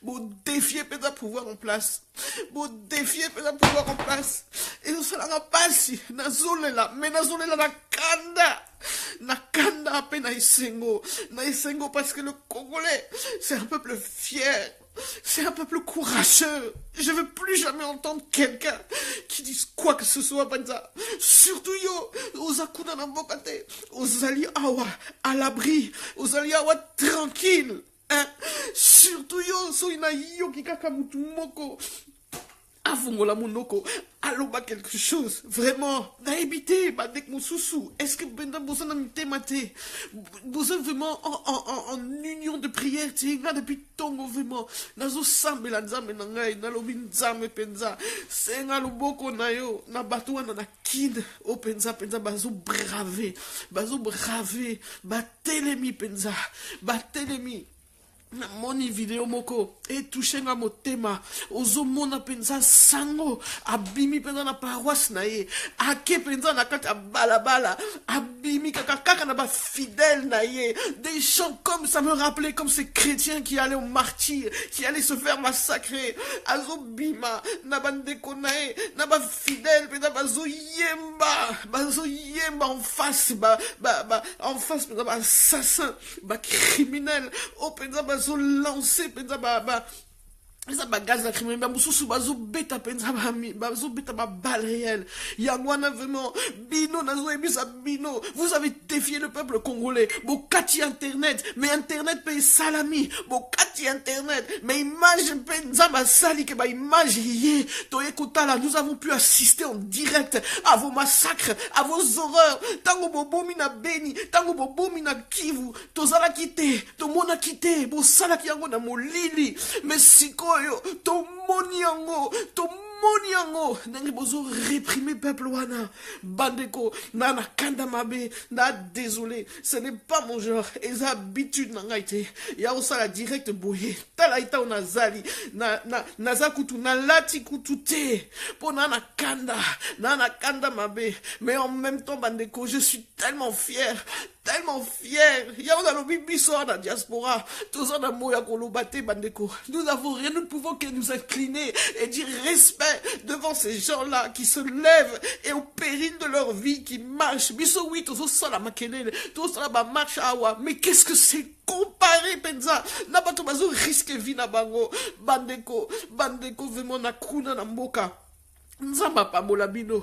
Bon défier penza pouvoir en place. Bon défier penza pouvoir en place. Et nous sommes en passe. Nazolela, mais nazolela na kanda. Na kanda à peine na isengo parce que le Congolais, c'est un peuple fier. C'est un peuple courageux. Je veux plus jamais entendre quelqu'un qui dise quoi que ce soit, Banza. Surtout yo, aux akuna na mbokate, aux alliés awa, à l'abri, aux alliés awa tranquille. Hein? Surtout yo, so ina yo ki kaka mutu moko. Avongola monoko, aloba quelque chose, vraiment, n'a évité, badek moussousou, est-ce que benda besoin d'amité maté, besoin vraiment en union de prière, t'es depuis tongo vraiment, nazo sambe la nzambe nangai, nalobi nzambe penza, senga luboko na yo, na batuwa na kid, o penza, bazo brave, batelemi penza, batelemi. Moni vidéo moko et touché nga motema ozomona penza sango abimi penza na paroisse na ye ake penza na kati balabala abimi kaka na ba fidèle na ye des chants comme ça me rappelait comme ces chrétiens qui allaient au martyr qui allaient se faire massacrer azobima na bandeko na ye na ba fidèle penza bazo yemba en face en face penza ba assassin ba criminel o penza bazo lancer penza ça bagage la criminelle bamususu bazo beta penza bazo beta ba balle réelle yangwana vraiment bino nazo ebisa bino vous avez défié le peuple congolais bokati internet mais internet paye salami bokati internet mais image penza ba sali ke ba image yé to ekotala nous avons pu assister en direct à vos massacres à vos horreurs tango bobomi na Beni tango bobomi na Kivu tozala kité to mona kité bo sala ki yango na molili mais siko tomoni yango ndenge bozo réprimer peuple wana bandeko na kanda mabe na désolé ce n'est pas mon genre et habitude na ngai te ya osala direct boye tala ita onazali naza kutu na lati kutu te po na kanda mabe mais en même temps bandeko je suis tellement fier ya on a le bibiso na diaspora tous on a moya kolobate bandeko nous avons rien, nous ne pouvons que nous incliner et dire respect devant ces gens-là qui se lèvent et au péril de leur vie qui marchent biso oui tous ça la makelele tous ça ba marche awa mais qu'est-ce que c'est comparé penza na bato bazo risque vie na bango bandeko vraiment na kuna na mboka Nzamba pambola bino,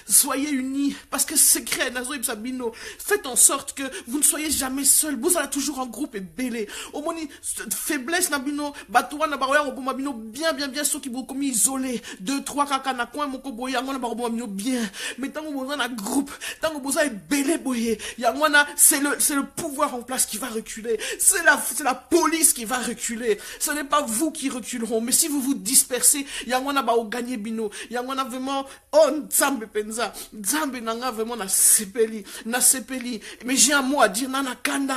soyez unis, parce que secret, nazo ibsa bino, faites en sorte que vous ne soyez jamais seuls, vous allez toujours en groupe et belé, au moni, faiblesse na bino, batoua na baroya roboma bino, bien, ceux qui vous commis isolés, 2, 3 kaka na coin, moko boye, yangwana baroboma bino bien, mais tango boza na groupe, tango boza e belé boye, yangwana, c'est le pouvoir en place qui va reculer, c'est la police qui va reculer, ce n'est pas vous qui reculeront, mais si vous vous dispersez, yangwana ba o gagner bino, yangwana vraiment oh nzambe penza, nzambe nanga vraiment na sepeli, mais j'ai un mot à dire nana kanda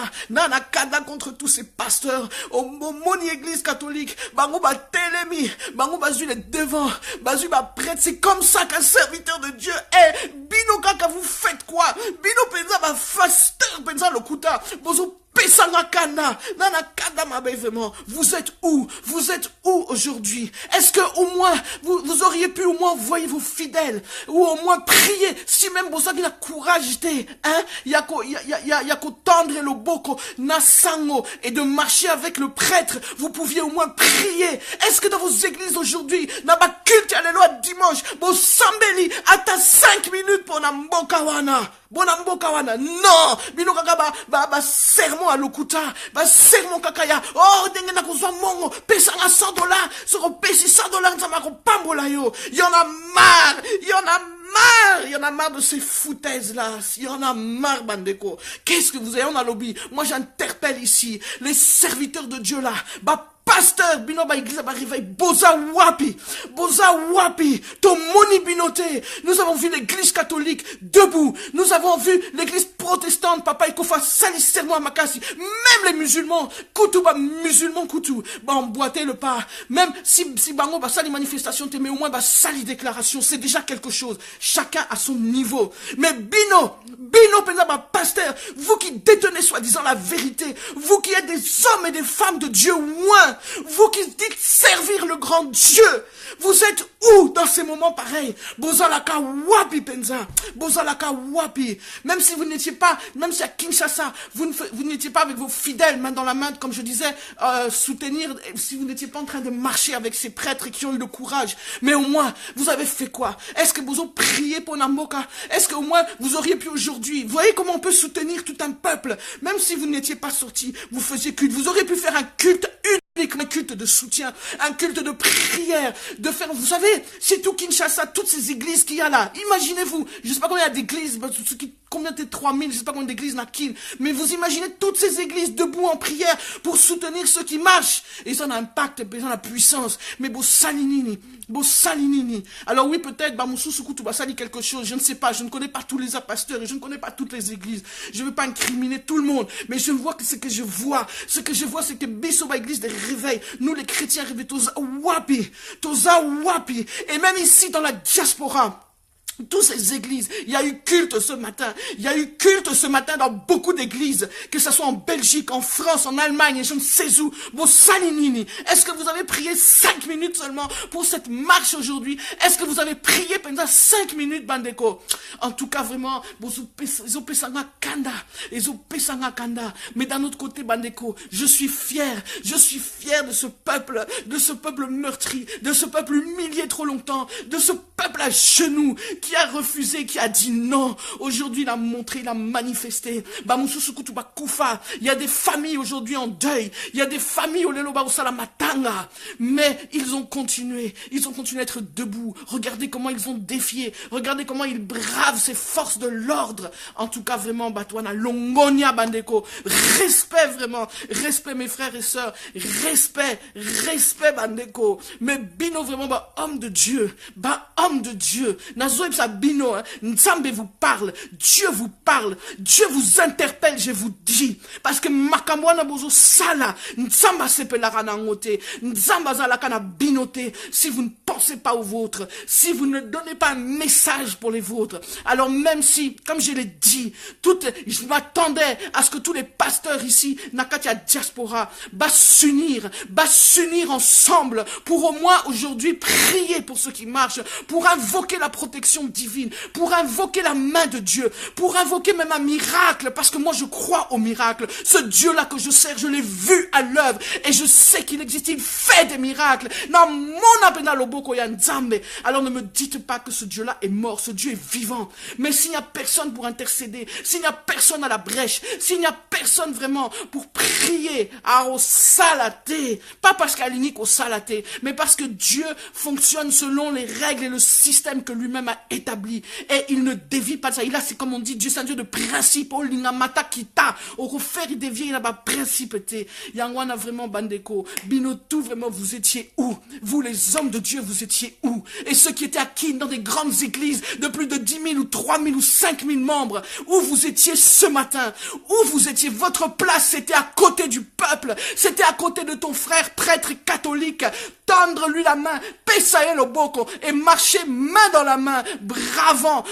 contre tous ces pasteurs au moni église catholique, bango ba telemi, bango bazu les devant, bazu ba prêtre, c'est comme ça qu'un serviteur de Dieu est. Bino kaka vous faites quoi? Bino penza ba fasteur penza lokuta, bozo pesanga kanda, nana kanda mabe vraiment. Vous êtes où aujourd'hui? Est-ce que au moins vous auriez pu au moins envoyer vos fidèles ou au moins prier si même vous avez la courage hein? Yako tendre le boko nasango et de marcher avec le prêtre, vous pouviez au moins prier. Est-ce que dans vos églises aujourd'hui n'a pas culte à la loi dimanche, bo sambeli ata 5 minutes pour na mboka wana? Non, bino kaka ba sermon à lokuta, ba sermon kakaya. Oh, denge na kozwa mongo, pesa nga $100, soko pesi $100 nzama ko pambola yo. Y en a marre de ces foutaises là. Il y en a marre, bandeko. Qu'est-ce que vous avez? On a lobby. Moi, j'interpelle ici les serviteurs de Dieu là. Bah, pasteur bino ba église ba réveil boza wapi to moni binote. Nous avons vu l'église catholique debout, nous avons vu l'église protestante papa ikofa salisserment makasi, même les musulmans koutou ba musulmans koutou ba emboîter le pas, même si bango ba sali manifestation te mais au moins ba sali déclaration, c'est déjà quelque chose, chacun à son niveau. Mais bino penza ba pasteur, vous qui détenez soi-disant la vérité, vous qui êtes des hommes et des femmes de Dieu loin, vous qui dites servir le grand Dieu, vous êtes où dans ces moments pareils? Bozalaka wapi penza, bozalaka wapi. Même si vous n'étiez pas, même si à Kinshasa, vous n'étiez pas avec vos fidèles main dans la main, comme je disais, soutenir, si vous n'étiez pas en train de marcher avec ces prêtres qui ont eu le courage, mais au moins, vous avez fait quoi? Est-ce que vous avez prié pour Namboka? Est-ce qu'au moins, vous auriez pu aujourd'hui, vous voyez comment on peut soutenir tout un peuple, même si vous n'étiez pas sorti, vous faisiez culte, vous auriez pu faire un culte unique, un culte de soutien, un culte de prière, de faire, vous savez, c'est tout Kinshasa, toutes ces églises qu'il y a là, imaginez-vous, je sais pas combien il y a d'églises, combien de 3000, je sais pas combien d'églises n'a Kin, mais vous imaginez toutes ces églises debout en prière pour soutenir ceux qui marchent, et ça a un impact, ça a la puissance, mais beau salinini, alors oui, peut-être, Moussou Soukoutou Basali quelque chose, je ne sais pas, je ne connais pas tous les pasteurs, et je ne connais pas toutes les églises, je ne veux pas incriminer tout le monde, mais je vois que ce que je vois, c'est que Bissoba église des réveils, nous les chrétiens réveillés, Toza Wapi, et même ici dans la diaspora, toutes ces églises, il y a eu culte ce matin. Il y a eu culte ce matin dans beaucoup d'églises, que ce soit en Belgique, en France, en Allemagne, et je ne sais où. Bon, Salinini, est-ce que vous avez prié 5 minutes seulement pour cette marche aujourd'hui? Est-ce que vous avez prié pendant 5 minutes, Bandeko? En tout cas, vraiment, ils ont pesanga kanda. Mais d'un autre côté, Bandeko, je suis fier de ce peuple meurtri, de ce peuple humilié trop longtemps, de ce peuple à genoux, qui a refusé, qui a dit non. Aujourd'hui, il a montré, il a manifesté. Il y a des familles aujourd'hui en deuil. Il y a des familles au Leloba au Salamatanga. Mais ils ont continué à être debout. Regardez comment ils ont défié. Regardez comment ils bravent ces forces de l'ordre. En tout cas, vraiment, Batouana, Longonia Bandeko. Respect, vraiment. Respect, mes frères et sœurs. Respect, Bandeko. Mais Bino, vraiment, homme de Dieu. Nazoïb Sabino, Nzambe vous parle, Dieu vous vous interpelle, je vous dis, parce que Makamwana Bozo Sala, Nzamba Sepelara Nangote, Nzamba Zalaka na Binote, si vous ne pensez pas aux vôtres, si vous ne donnez pas un message pour les vôtres, alors même si, comme je l'ai dit, je m'attendais à ce que tous les pasteurs ici, Nakatia Diaspora, s'unir ensemble, pour au moins aujourd'hui prier pour ceux qui marchent, pour invoquer la protection divine, pour invoquer la main de Dieu, pour invoquer même un miracle, parce que moi je crois au miracle. Ce Dieu-là que je sers, je l'ai vu à l'œuvre, et je sais qu'il existe, il fait des miracles. Alors ne me dites pas que ce Dieu-là est mort, ce Dieu est vivant. Mais s'il n'y a personne pour intercéder, s'il n'y a personne à la brèche, s'il n'y a personne vraiment pour prier au salaté, pas parce qu'à l'unique au salaté, mais parce que Dieu fonctionne selon les règles et le système que lui-même a établi, et il ne dévie pas de ça. Il a, c'est comme on dit, Dieu c'est un Dieu de principe. Oh, l'inamata kita, au refaire il dévie, il a pas principauté. Yangwana vraiment Bandeko, Binotou vraiment vous étiez où? Vous les hommes de Dieu vous étiez où? Et ceux qui étaient acquis dans des grandes églises de plus de 10 000 ou 3 000 ou 5 000 membres, où vous étiez ce matin? Où vous étiez? Votre place c'était à côté du peuple, c'était à côté de ton frère prêtre catholique. Tendre lui la main, Pesaïe le boko, et marcher main dans la main, bravant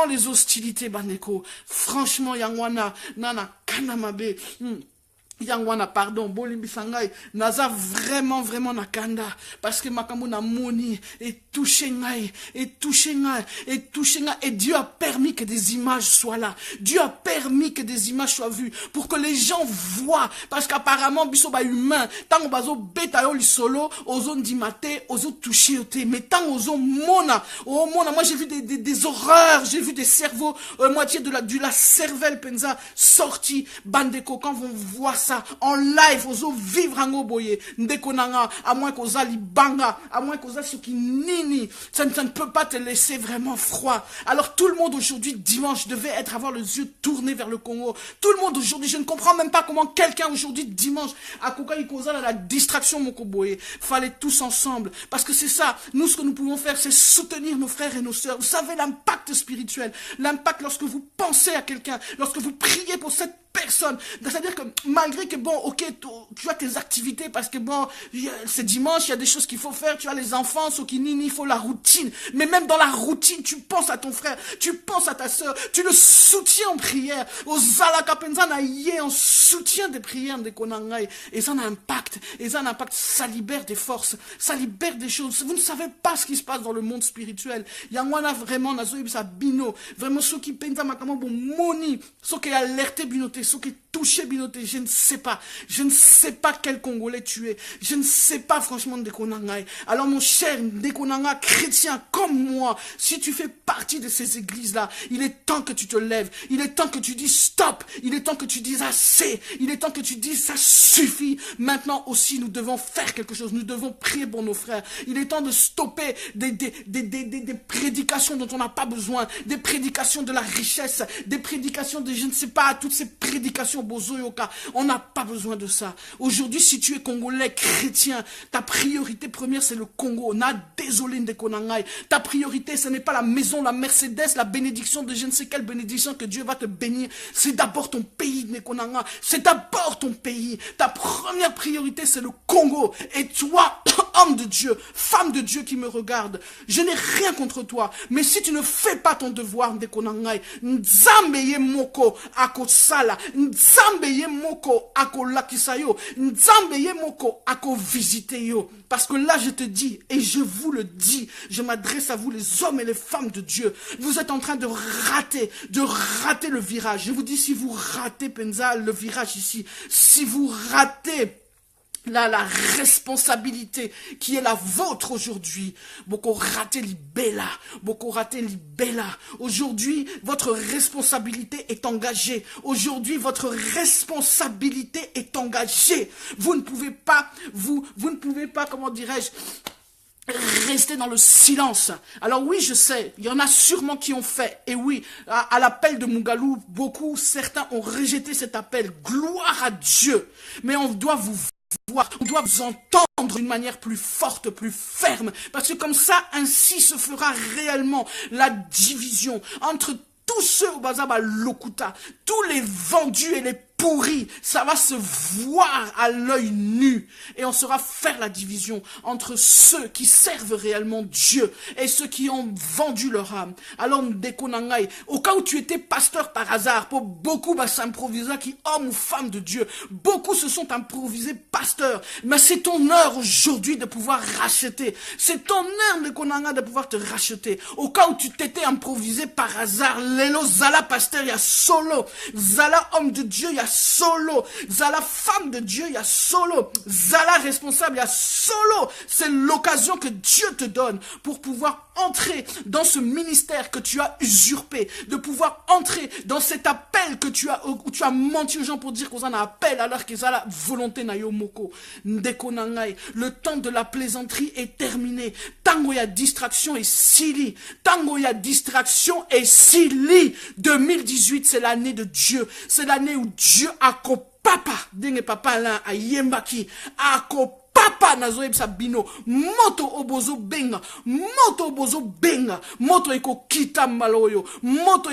les hostilités, Bandeko. Franchement, Yangwana, Nana, Kanamabe, Yangwana, pardon, Bolimbi Sangai, Naza vraiment nakanda, parce que Makambo na moni, et touché ngai, et Dieu a permis que des images soient là. Dieu a permis que des images soient vues, pour que les gens voient, parce qu'apparemment, bisoba humain, tant bazo beta yo solo, ozo ndimate, ozo touché ote, mais tant ozo mona, moi j'ai vu des horreurs, j'ai vu des cerveaux, moitié de la cervelle penza sortie, Bandeko, quand on voit ça en live, ozo vivre en boye, ndekonanga, à moins qu'oza libanga, à moins qu'oza nini, ça ne peut pas te laisser vraiment froid. Alors tout le monde aujourd'hui, dimanche, devait avoir les yeux tournés vers le Congo. Tout le monde aujourd'hui, je ne comprends même pas comment quelqu'un aujourd'hui, dimanche, à Koka Ikoza, la distraction Mokoboye. Fallait tous ensemble. Parce que c'est ça, nous ce que nous pouvons faire, c'est soutenir nos frères et nos sœurs. Vous savez l'impact spirituel, l'impact lorsque vous pensez à quelqu'un, lorsque vous priez pour cette personne. C'est-à-dire que malgré que, bon, ok, tu as tes activités parce que, bon, c'est dimanche, il y a des choses qu'il faut faire, tu as les enfants, ce qui nini, il faut la routine. Mais même dans la routine, tu penses à ton frère, tu penses à ta sœur, tu le soutiens en prière. Aux Zalakapenza naïe, en soutien des prières des Konangai. Et ça a un impact. Et ça a un impact. Ça libère des forces. Ça libère des choses. Vous ne savez pas ce qui se passe dans le monde spirituel. Il y a moi vraiment, nazoïb sa bino. Vraiment, ceux qui penza makamo bon moni. Ceux qui alerté binoté. Ceux qui touché binoté. Je ne sais pas. Je ne sais pas quel Congolais tu es. Je ne sais pas franchement des Konangai. Alors mon cher des Konanga chrétien comme moi, si tu fais partie de ces églises-là, il est temps que tu te lèves. Il est temps que tu dis stop. Il est temps que tu dises assez. Il est temps que tu dises ça suffit. Maintenant aussi, nous devons faire quelque chose. Nous devons prier pour nos frères. Il est temps de stopper des prédications dont on n'a pas besoin. Des prédications de la richesse. Des prédications de je ne sais pas, toutes ces prédications bozoyoka. On n'a pas besoin de ça. Aujourd'hui, si tu es congolais chrétien, ta priorité première, c'est le Congo. On a désolé de Konangai. Ta priorité, ce n'est pas la maison, la Mercedes, la bénédiction de je ne sais quelle bénédiction que Dieu va te bénir. C'est d'abord ton pays, Nekonanga. C'est d'abord ton pays. Ta première priorité, c'est le Congo. Et toi, homme de Dieu, femme de Dieu qui me regarde, je n'ai rien contre toi. Mais si tu ne fais pas ton devoir, Nekonangai, Nzambeye moko ako sala, Nzambeye moko ako lakisayo, Nzambeye moko ako visiteyo. Parce que là, je te dis, et je vous le dis, je m'adresse à vous, les hommes et les femmes de Dieu. Vous êtes en train de rater le virage. Je vous dis, si vous ratez, Penza, le virage ici, si vous ratez la responsabilité qui est la vôtre aujourd'hui, beaucoup raté libella, beaucoup raté libella. Aujourd'hui, votre responsabilité est engagée. Aujourd'hui, votre responsabilité est engagée. Vous ne pouvez pas, comment dirais-je, rester dans le silence. Alors oui, je sais, il y en a sûrement qui ont fait. Et oui, à l'appel de Mugalou, certains ont rejeté cet appel. Gloire à Dieu. Mais on doit vous voir, on doit vous entendre d'une manière plus forte, plus ferme. Parce que comme ça, ainsi se fera réellement la division entre tous ceux au Bazaba Lokuta, tous les vendus et les pourris, ça va se voir à l'œil nu et on saura faire la division entre ceux qui servent réellement Dieu et ceux qui ont vendu leur âme. Alors, Ndekonangai, au cas où tu étais pasteur par hasard, pour beaucoup s'improviser qui homme ou femme de Dieu, beaucoup se sont improvisés pasteurs, mais c'est ton heure aujourd'hui de pouvoir racheter. C'est ton heure, Ndekonanga, de pouvoir te racheter. Au cas où tu t'étais improvisé par hasard, Lelo Zala pasteur, il y a solo. Zala homme de Dieu, il y a solo. Zala femme de Dieu, il y a solo. Zala responsable, il y a solo. C'est l'occasion que Dieu te donne pour pouvoir entrer dans ce ministère que tu as usurpé, de pouvoir entrer dans cet appel que où tu as menti aux gens pour dire qu'on en a appel alors qu'ils ont la volonté na yo moko. Ndekonangai, le temps de la plaisanterie est terminé. Tango ya distraction et sili. Tango ya distraction et sili. 2018, c'est l'année de Dieu. C'est l'année où Dieu a papa, dingue papa là, a yembaki, a papa nazoeb sabino, moto obozo benga, moto eko kita mbaloyo, moto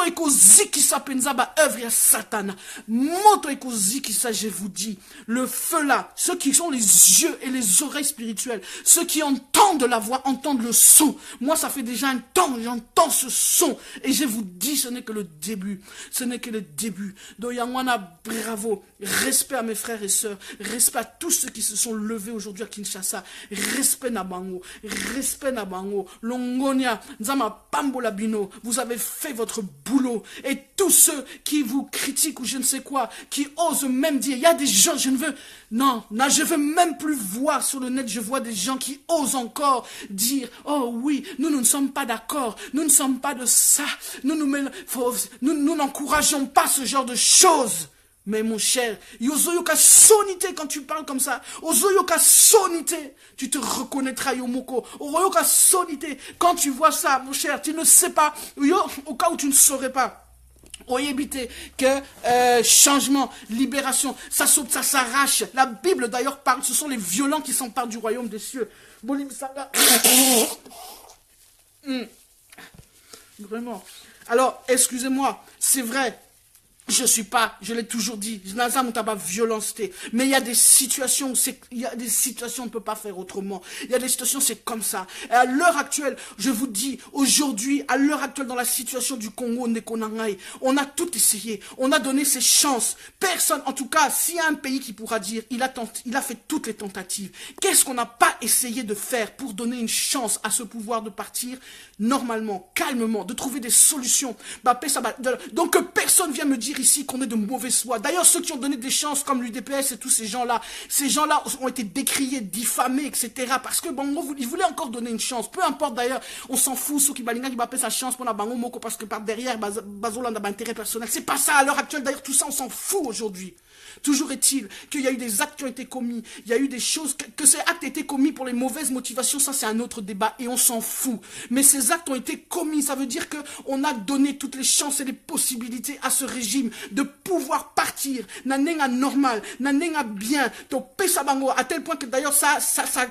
eko zikisa penzaba œuvre ya satana, moto eko zikisa, je vous dis, le feu là, ceux qui sont les yeux et les oreilles spirituelles, ceux qui entendent la voix, entendent le son. Moi, ça fait déjà un temps, j'entends ce son, et je vous dis, ce n'est que le début, Donc, Yangwana, bravo, respect à mes frères et sœurs, respect à tous ceux qui se sont levés aujourd'hui à Kinshasa. Respect na bango. Longonia, Nzama Pambola Bino, vous avez fait votre boulot. Et tous ceux qui vous critiquent ou je ne sais quoi, qui osent même dire, il y a des gens, je veux même plus voir sur le net, je vois des gens qui osent encore dire, oh oui, nous ne sommes pas d'accord, nous ne sommes pas de ça, nous n'encourageons pas ce genre de choses. Mais mon cher, yozoyoka sonité quand tu parles comme ça. Ozoyoka sonité. Tu te reconnaîtras yomoko. Oroyoka sonité. Quand tu vois ça, mon cher, tu ne sais pas. Yo, au cas où tu ne saurais pas. Oyébité, que changement, libération, ça saute, ça s'arrache. La Bible d'ailleurs parle, ce sont les violents qui s'emparent du royaume des cieux. Bolim Sanga. Vraiment. Alors, excusez-moi, c'est vrai. Je l'ai toujours dit, Nazam pas violence, mais il y a des situations on ne peut pas faire autrement. Il y a des situations, c'est comme ça. Et à l'heure actuelle, je vous dis, aujourd'hui, à l'heure actuelle, dans la situation du Congo, on a tout essayé. On a donné ses chances. Personne, en tout cas, s'il y a un pays qui pourra dire, il a fait toutes les tentatives. Qu'est-ce qu'on n'a pas essayé de faire pour donner une chance à ce pouvoir de partir normalement, calmement, de trouver des solutions. Donc que personne vienne me dire ici qu'on est de mauvaise foi. D'ailleurs, ceux qui ont donné des chances, comme l'UDPS et tous ces gens-là ont été décriés, diffamés, etc. Parce que ils voulaient encore donner une chance. Peu importe d'ailleurs, on s'en fout, ceux qui balinga qui sa chance pour la bango moko parce que par derrière, Bazola n'a pas intérêt personnel. C'est pas ça à l'heure actuelle. D'ailleurs, tout ça, on s'en fout aujourd'hui. Toujours est-il qu'il y a eu des actes qui ont été commis, il y a eu des choses, que ces actes aient été commis pour les mauvaises motivations, ça c'est un autre débat et on s'en fout. Mais ces actes ont été commis, ça veut dire qu'on a donné toutes les chances et les possibilités à ce régime de pouvoir partir, nanenga normal, nanenga bien, à tel point que d'ailleurs ça,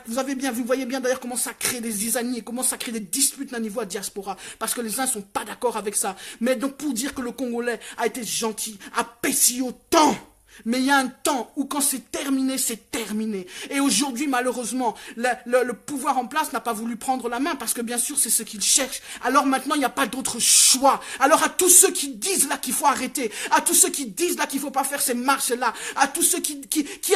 vous avez bien vu, vous voyez bien d'ailleurs comment ça crée des zizanies, comment ça crée des disputes à niveau à diaspora, parce que les uns sont pas d'accord avec ça. Mais donc pour dire que le Congolais a été gentil, apprécié autant. Mais il y a un temps où quand c'est terminé, c'est terminé. Et aujourd'hui, malheureusement, le pouvoir en place n'a pas voulu prendre la main parce que bien sûr, c'est ce qu'il cherche. Alors maintenant, il n'y a pas d'autre choix. Alors à tous ceux qui disent là qu'il faut arrêter, à tous ceux qui disent là qu'il faut pas faire ces marches-là, à tous ceux qui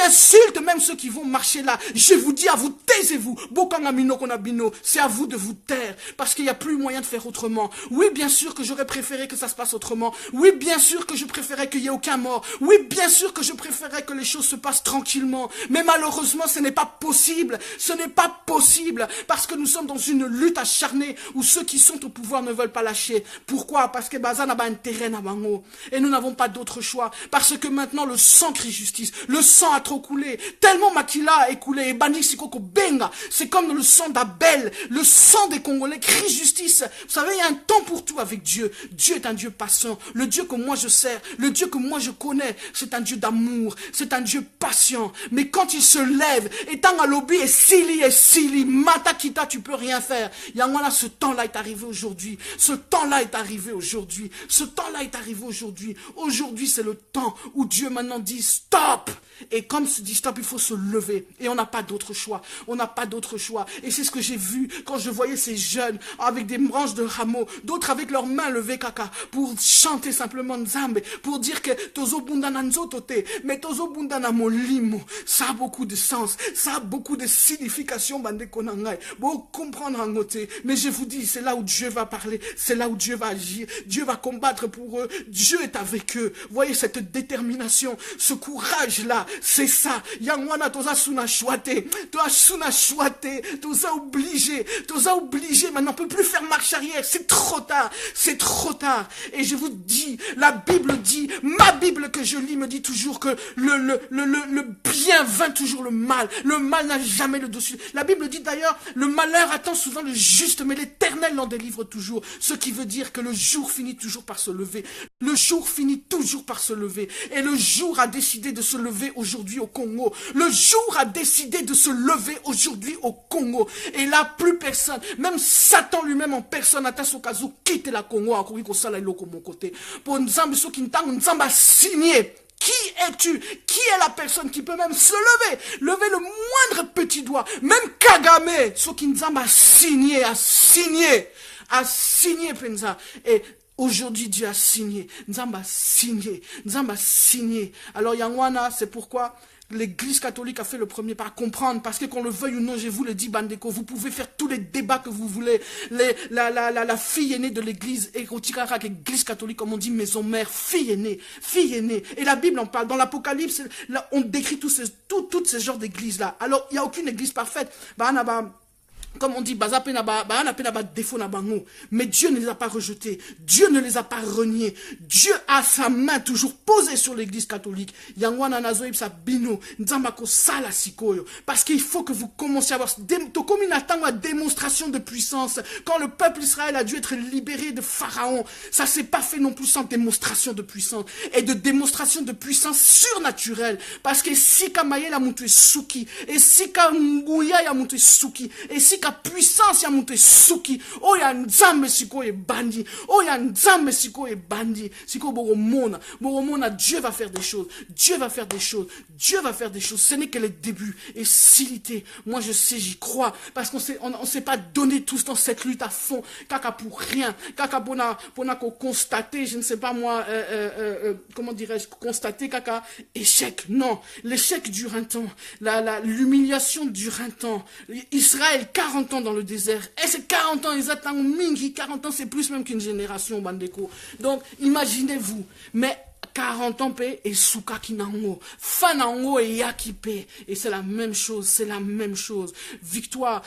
insultent même ceux qui vont marcher là, je vous dis à vous, taisez-vous. Bokangamino konabino, c'est à vous de vous taire parce qu'il n'y a plus moyen de faire autrement. Oui, bien sûr que j'aurais préféré que ça se passe autrement. Oui, bien sûr que je préférais qu'il n'y ait aucun mort. Oui, bien sûr que je préférais que les choses se passent tranquillement. Mais malheureusement, ce n'est pas possible. Ce n'est pas possible. Parce que nous sommes dans une lutte acharnée où ceux qui sont au pouvoir ne veulent pas lâcher. Pourquoi? Parce que Baza n'a pas intérêt à Bango. Et nous n'avons pas d'autre choix. Parce que maintenant, le sang crie justice. Le sang a trop coulé. Tellement Makila a écoulé. Et Bani Sikoko Benga. C'est comme le sang d'Abel. Le sang des Congolais crie justice. Vous savez, il y a un temps pour tout avec Dieu. Dieu est un Dieu patient. Le Dieu que moi je sers. Le Dieu que moi je connais. C'est un Dieu d'amour, c'est un Dieu patient. Mais quand il se lève, étant à lobby et sili, matakita, tu peux rien faire. Yangwana, ce temps-là est arrivé aujourd'hui. Ce temps-là est arrivé aujourd'hui. Ce temps-là est arrivé aujourd'hui. Aujourd'hui, c'est le temps où Dieu maintenant dit stop. Et comme se dit stop, il faut se lever. Et on n'a pas d'autre choix. On n'a pas d'autre choix. Et c'est ce que j'ai vu quand je voyais ces jeunes avec des branches de rameaux, d'autres avec leurs mains levées, kaka, pour chanter simplement Nzambe, pour dire que Tozo Bundana Nzotote, mais Tozo Bundana Molimo. Ça a beaucoup de sens. Ça a beaucoup de signification, bande konangai. Bon, comprendre en côté. Mais je vous dis, c'est là où Dieu va parler. C'est là où Dieu va agir. Dieu va combattre pour eux. Dieu est avec eux. Voyez cette détermination, ce courage-là. C'est ça. Yangwana toza suna chouate. Toza suna chouate. Toza obligé. Maintenant, on peut plus faire marche arrière. C'est trop tard. C'est trop tard. Et je vous dis, la Bible dit, ma Bible que je lis me dit toujours que le bien vainc toujours le mal. Le mal n'a jamais le dessus. La Bible dit d'ailleurs, le malheur attend souvent le juste, mais l'Éternel l'en délivre toujours. Ce qui veut dire que le jour finit toujours par se lever. Le jour finit toujours par se lever. Et le jour a décidé de se lever aujourd'hui au Congo. Le jour a décidé de se lever aujourd'hui au Congo. Et là, plus personne, même Satan lui-même en personne, Atasokazu, quitte la Congo, à Koriko Sala et Loko mon côté. Pour Nzambe, ceux qui Nzambe a signé. Qui es-tu? Qui est la personne qui peut même se lever le moindre petit doigt? Même Kagame, ceux qui Nzambe a signé, Penza. Et aujourd'hui, Dieu a signé. Nzambe a signé. Alors, Yangwana, c'est pourquoi l'Église catholique a fait le premier pas à comprendre, parce que qu'on le veuille ou non, je vous le dis, Bandeko, vous pouvez faire tous les débats que vous voulez. La fille aînée de l'Église, et l'Église catholique, comme on dit, maison mère, fille aînée. Et la Bible en parle. Dans l'Apocalypse, là, on décrit toutes ces genres d'églises-là. Alors, il n'y a aucune église parfaite. comme on dit, défaut na bango. Mais Dieu ne les a pas rejetés. Dieu ne les a pas reniés. Dieu a sa main toujours posée sur l'église catholique. Yangwana nazoib sa bino, nzambako sala sikoyo. Parce qu'il faut que vous commenciez à avoir, comme une démonstration de puissance. Quand le peuple Israël a dû être libéré de Pharaon, ça s'est pas fait non plus sans démonstration de puissance. Et de démonstration de puissance surnaturelle. Parce que si Kamaye la monté Suki, et si Kambouya ya monté Suki, et si ka puissance ya monté Suki, oh ya nzambe siko e bandi, oh ya nzambe siko e bandi, siko boromona, Dieu va faire des choses, Dieu va faire des choses, Dieu va faire des choses, ce n'est que le début, et silité, moi je sais, j'y crois, parce qu'on s'est pas donné tous dans cette lutte à fond, kaka pour rien, kaka pona ko constater, je ne sais pas moi, comment dirais-je, constater kaka, échec, non, l'échec dure un temps, l'humiliation dure un temps, Israël, 40 ans dans le désert. Et c'est 40 ans, ils attendent mingi. 40 ans, c'est plus même qu'une génération, Bandeko. Donc, imaginez-vous. Mais 40 ans paix et souka kinango, fanango et yakipe, et c'est la même chose, c'est la même chose. Victoire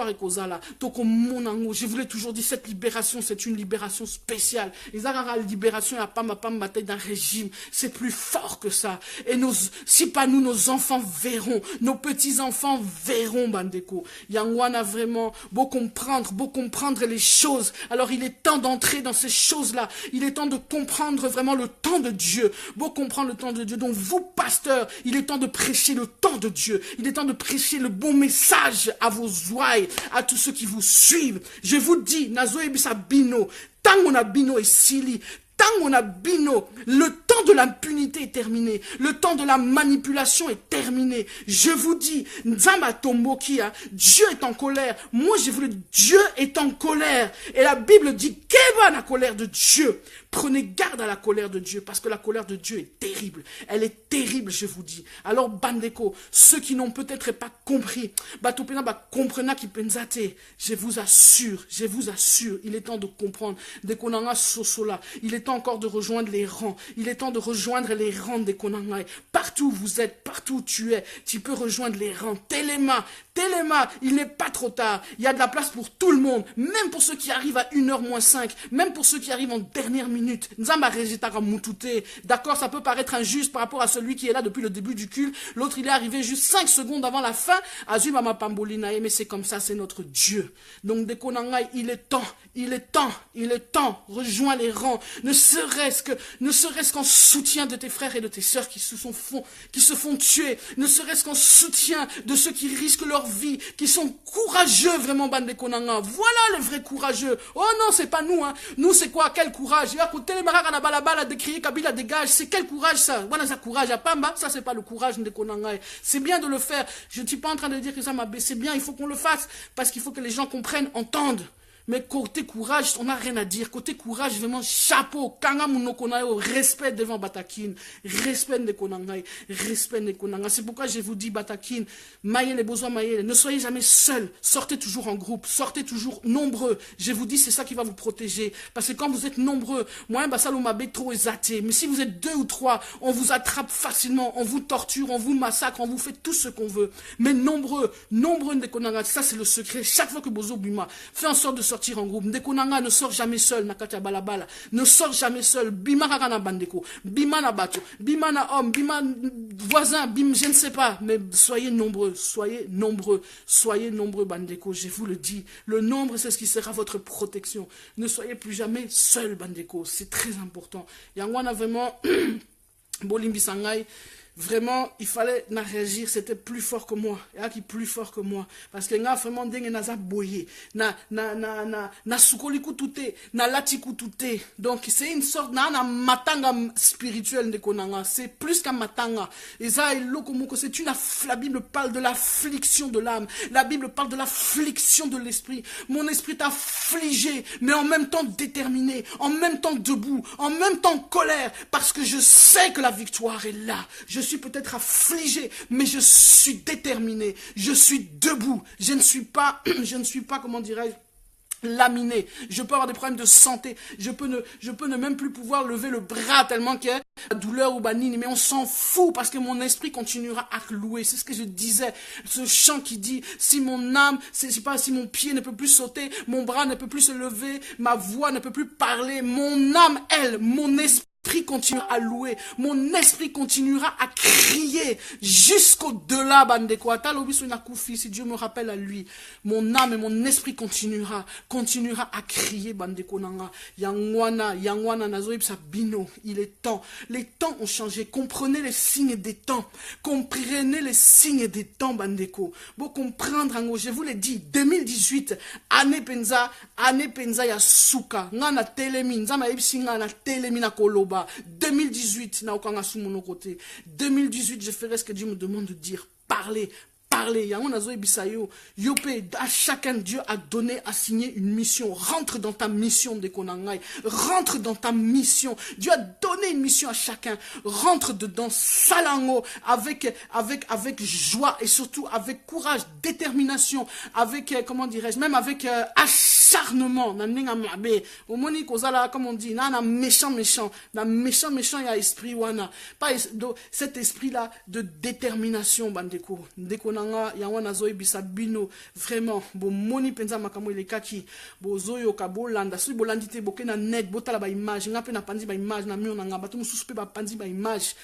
et kozala. Toko monango, je vous l'ai toujours dit, cette libération, c'est une libération spéciale. Les la libération à pam bataille d'un régime, c'est plus fort que ça. Et si pas nous, nos enfants verront, nos petits-enfants verront, Bandeko. Yangwana vraiment, beau comprendre les choses. Alors il est temps d'entrer dans ces choses-là. Il est temps de comprendre vraiment le temps de Dieu, beau comprendre le temps de Dieu. Donc vous, pasteurs, il est temps de prêcher le temps de Dieu. Il est temps de prêcher le bon message à vos ouailles, à tous ceux qui vous suivent. Je vous dis, Nazoe Bisabino, Tango Nabino et Sili, Tango Nabino, le temps de l'impunité est terminé. Le temps de la manipulation est terminé. Je vous dis, Nzamba Tombokia, Dieu est en colère. Moi, je vous le dis, Dieu est en colère. Et la Bible dit, qu'est-ce la colère de Dieu? Prenez garde à la colère de Dieu, parce que la colère de Dieu est terrible. Elle est terrible, je vous dis. Alors, Bandeko, ceux qui n'ont peut-être pas compris, Batopena comprena qui penzate, je vous assure, il est temps de comprendre. Des konanga sosola, il est temps encore de rejoindre les rangs. Il est temps de rejoindre les rangs des konangai. Partout où vous êtes, partout où tu es, tu peux rejoindre les rangs. Téléma, il n'est pas trop tard. Il y a de la place pour tout le monde, même pour ceux qui arrivent à 1h moins 5, même pour ceux qui arrivent en dernière minute. D'accord, ça peut paraître injuste par rapport à celui qui est là depuis le début du culte. L'autre, il est arrivé juste 5 secondes avant la fin. Mais c'est comme ça, c'est notre Dieu. Donc, Dekonangai, il est temps. Rejoins les rangs. Ne serait-ce qu'en soutien de tes frères et de tes sœurs qui se font tuer. Ne serait-ce qu'en soutien de ceux qui risquent leur vie, qui sont courageux vraiment, bande de Konanga. Voilà les vrais courageux. Oh non, c'est pas nous, hein. Nous, c'est quoi? Quel courage? Il y a côté les maraka na balabala de crier Kabila dégage. C'est quel courage ça? Voilà, ça courage à Pamba. Ça, c'est pas le courage de Konanga. C'est bien de le faire. Je ne suis pas en train de dire que ça m'a baissé. C'est bien, il faut qu'on le fasse. Parce qu'il faut que les gens comprennent, entendent. Mais côté courage, on n'a rien à dire. Côté courage, vraiment, chapeau. Kanga munokonayo, respect devant Batakin. Respect de Konangai. Respect de Konanga. C'est pourquoi je vous dis, Batakin, Maïele, besoin Maïele. Ne soyez jamais seuls. Sortez toujours en groupe. Sortez toujours nombreux. Je vous dis, c'est ça qui va vous protéger. Parce que quand vous êtes nombreux, moi, Bassalo m'abe trop exaté. Mais si vous êtes 2 ou 3, on vous attrape facilement. On vous torture, on vous massacre, on vous fait tout ce qu'on veut. Mais nombreux de Konanga. Ça, c'est le secret. Chaque fois que Bozo Bima fait en sorte de sortir en groupe. Ndekonanga ne sort jamais seul, Nakata Balabala. Ne sort jamais seul. Bima Ragana Bandeko. Bima na bateau. Bima na homme. Bima voisin. Bim, je ne sais pas. Mais soyez nombreux. Soyez nombreux, Bandeko. Je vous le dis. Le nombre, c'est ce qui sera votre protection. Ne soyez plus jamais seul, Bandeko. C'est très important. Yangwana vraiment, Bolimbi Sangai. Vraiment, il fallait réagir, c'était plus fort que moi. Et plus fort que moi. Parce que nga vraiment dengue naza boye. Na sukoliku touté, na latiku touté. Donc c'est une sorte na matanga spirituel de konanga. C'est plus qu'un matanga. Et ça, c'est la Bible parle de l'affliction de l'âme. La Bible parle de l'affliction de l'esprit. Mon esprit est affligé, mais en même temps déterminé, en même temps debout, en même temps en colère. Parce que je sais que la victoire est là. Je suis peut-être affligé, mais je suis déterminé, je suis debout, je ne suis pas, comment dirais-je, laminé, je peux avoir des problèmes de santé, je peux ne même plus pouvoir lever le bras tellement qu'il y a la douleur ou banine, mais on s'en fout parce que mon esprit continuera à louer. C'est ce que je disais, ce chant qui dit, si mon âme, c'est pas si mon pied ne peut plus sauter, mon bras ne peut plus se lever, ma voix ne peut plus parler, mon âme, elle, mon esprit continuera à louer, mon esprit continuera à crier jusqu'au-delà, bandeko. Si Dieu me rappelle à lui, mon âme et mon esprit continuera à crier, bandeko nanga. Yangwana, nazoib sabino. Il est temps. Les temps ont changé. Comprenez les signes des temps. Comprenez les signes des temps, bandeko. Bon comprendre, je vous l'ai dit, 2018, année penza ya suka. Ngana telemi, nzama ebisi ngana telemi na koloba. 2018, na okanga sous mon côté. 2018, je ferai ce que Dieu me demande de dire. Parler. À chacun, Dieu a donné, a signé une mission. Rentre dans ta mission de Konangai. Rentre dans ta mission. Dieu a donné une mission à chacun. Rentre dedans, salango, avec joie et surtout avec courage, détermination, avec, comment dirais-je, même avec acharnement. Comme on dit, méchant, il y a esprit wana. Pas cet esprit-là de détermination, bandeko. Yawana zoe bisabino vraiment bo moni penza makamo ile kaki bo zoyo ka bolanda so bolandite bokena net botala ba image ngape na panzi ba image na mio na ngaba tu mususu pe ba panzi ba image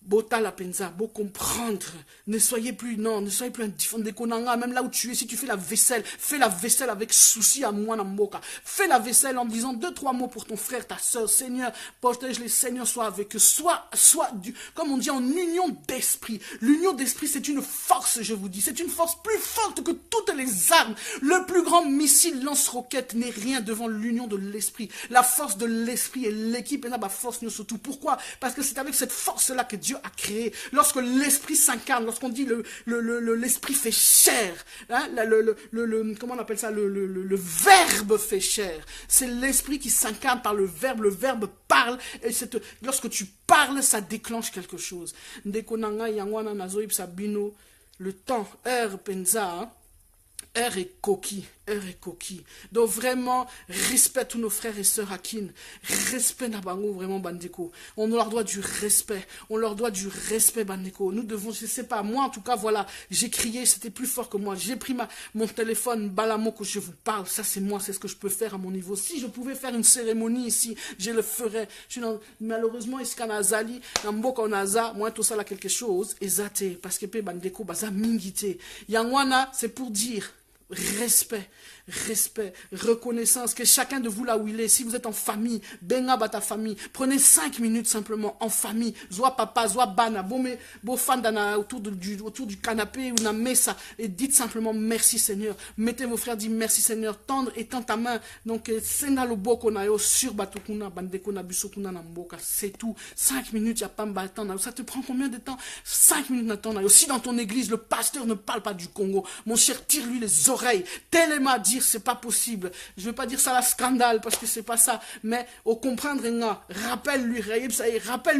Bota penza, beau comprendre. Ne soyez plus indifférent de konanga, même là où tu es, si tu fais la vaisselle avec souci à moi, Namboka. Fais la vaisselle en disant 2-3 mots pour ton frère, ta soeur, Seigneur, protège les Seigneurs, soit avec eux, soit comme on dit, en union d'esprit. L'union d'esprit, c'est une force, je vous dis, c'est une force plus forte que toutes les armes. Le plus grand missile lance-roquette n'est rien devant l'union de l'esprit. La force de l'esprit et l'équipe, et là, force nous surtout. Pourquoi? Parce que c'est avec cette force-là que Dieu a créé. Lorsque l'esprit s'incarne, lorsqu'on dit l'esprit fait chair, hein, comment on appelle ça, le verbe fait chair. C'est l'esprit qui s'incarne par le verbe parle, et lorsque tu parles, ça déclenche quelque chose. Ndekonanga yangwana nazoib sabino, le temps, heure penza, hein, heure est coquille. Donc vraiment, respect tous nos frères et sœurs Akin. Respect Nabango, vraiment Bandeko. On leur doit du respect. Bandeko. Nous devons, je sais pas, moi en tout cas, voilà, j'ai crié, c'était plus fort que moi. J'ai pris mon téléphone, balamo que je vous parle. Ça c'est moi, c'est ce que je peux faire à mon niveau. Si je pouvais faire une cérémonie ici, je le ferais. Malheureusement, Iskanazali, Namboka Onaza, moi tout ça là quelque chose, ezate, parce que Bandeko, baza mingite. Yangwana, c'est pour dire, respect, reconnaissance, que chacun de vous là où il est, si vous êtes en famille, benga ta famille, prenez 5 minutes simplement en famille, soit papa, soit bana, beau fan autour du canapé ou na mesa, et dites simplement merci Seigneur, mettez vos frères, dites merci Seigneur, tendre et tend ta main, donc senda lo boko na yo sur batukuna, bandeko na bisokuna na mboka, c'est tout, 5 minutes, y a pas m'attendre, ça te prend combien de temps? 5 minutes d'attendre, aussi dans ton église, le pasteur ne parle pas du Congo, mon cher, tire-lui les oreilles, tellement à dire c'est pas possible, je veux pas dire ça la scandale parce que c'est pas ça, mais au comprendre rappelle-lui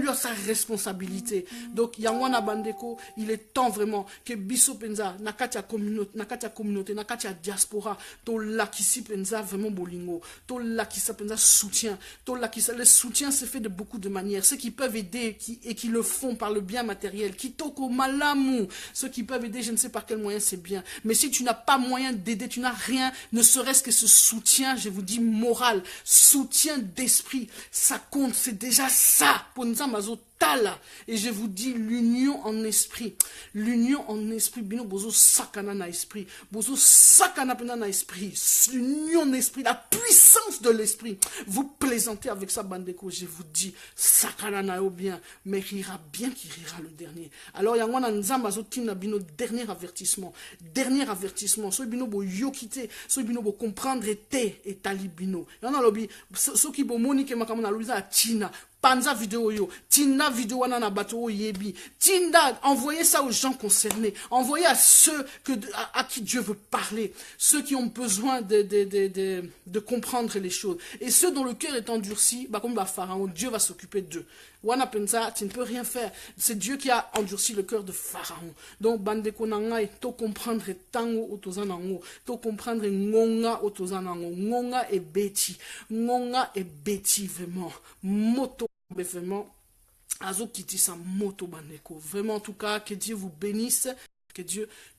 à sa responsabilité. Donc Yangwana Bandeko, il est temps vraiment que Biso Penza nakatia communauté nakatia diaspora to lakisi Penza vraiment bolingo, to lakisa Penza soutien, to lakisa le soutien se fait de beaucoup de manières, ceux qui peuvent aider et qui le font par le bien matériel, qui toko malamu, ceux qui peuvent aider je ne sais par quel moyen c'est bien, mais si tu n'as pas moyen d'aider, tu n'as rien, ne serait-ce que ce soutien, je vous dis moral, soutien d'esprit, ça compte, c'est déjà ça. Pour nous, et je vous dis l'union en esprit, bino bozo sakana na esprit, bozo sakana na esprit, l'union d'esprit, la puissance de l'esprit. Vous plaisantez avec ça, Bandeko, je vous dis sakana na bien, mais rira bien qui rira le dernier. Alors yangwana nzamba zotina bino dernier avertissement, so bino bo yokite, so bino bo comprendre et talibino. Yana lobi so ki bo monique makamona lobiza a China. Panza vidéo yo, Tina vidéo na bateau yebi, Tinda, envoyez ça aux gens concernés, envoyez à ceux à qui Dieu veut parler, ceux qui ont besoin de comprendre les choses, et ceux dont le cœur est endurci, bah comme bah Pharaon, Dieu va s'occuper d'eux. Wana pensa, tu ne peux rien faire. C'est Dieu qui a endurci le cœur de Pharaon. Donc, bandeko nangai, to comprendre tango otozanango, to comprendre ngonga otozanango. Ngonga et beti. Ngonga et beti, vraiment. Moto, vraiment. Azo kitisa moto bandeko. Vraiment, en tout cas, que Dieu vous bénisse. Que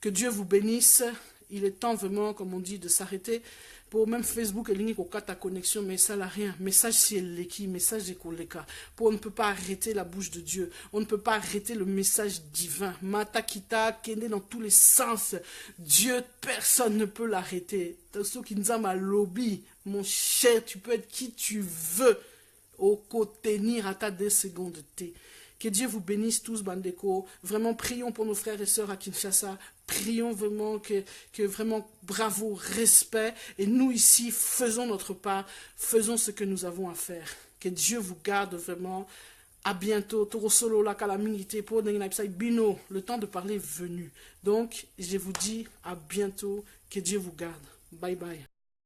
Dieu vous bénisse. Il est temps vraiment, comme on dit, de s'arrêter. Pour même Facebook, il y a ta connexion, mais ça n'a rien. Message si elle l'équipe, message des collègues. Pour on ne peut pas arrêter la bouche de Dieu. On ne peut pas arrêter le message divin. Mata kita, kende dans tous les sens. Dieu, personne ne peut l'arrêter. Ceux qui nous ont lobby, mon cher, tu peux être qui tu veux. Au côté, tenir à ta 2 secondes T. Que Dieu vous bénisse tous, Bandeko. Vraiment, prions pour nos frères et sœurs à Kinshasa. Prions vraiment que vraiment, bravo, respect. Et nous ici, faisons notre part. Faisons ce que nous avons à faire. Que Dieu vous garde vraiment. À bientôt. Toro solo la calamité pour Bino. Le temps de parler est venu. Donc, je vous dis à bientôt. Que Dieu vous garde. Bye bye.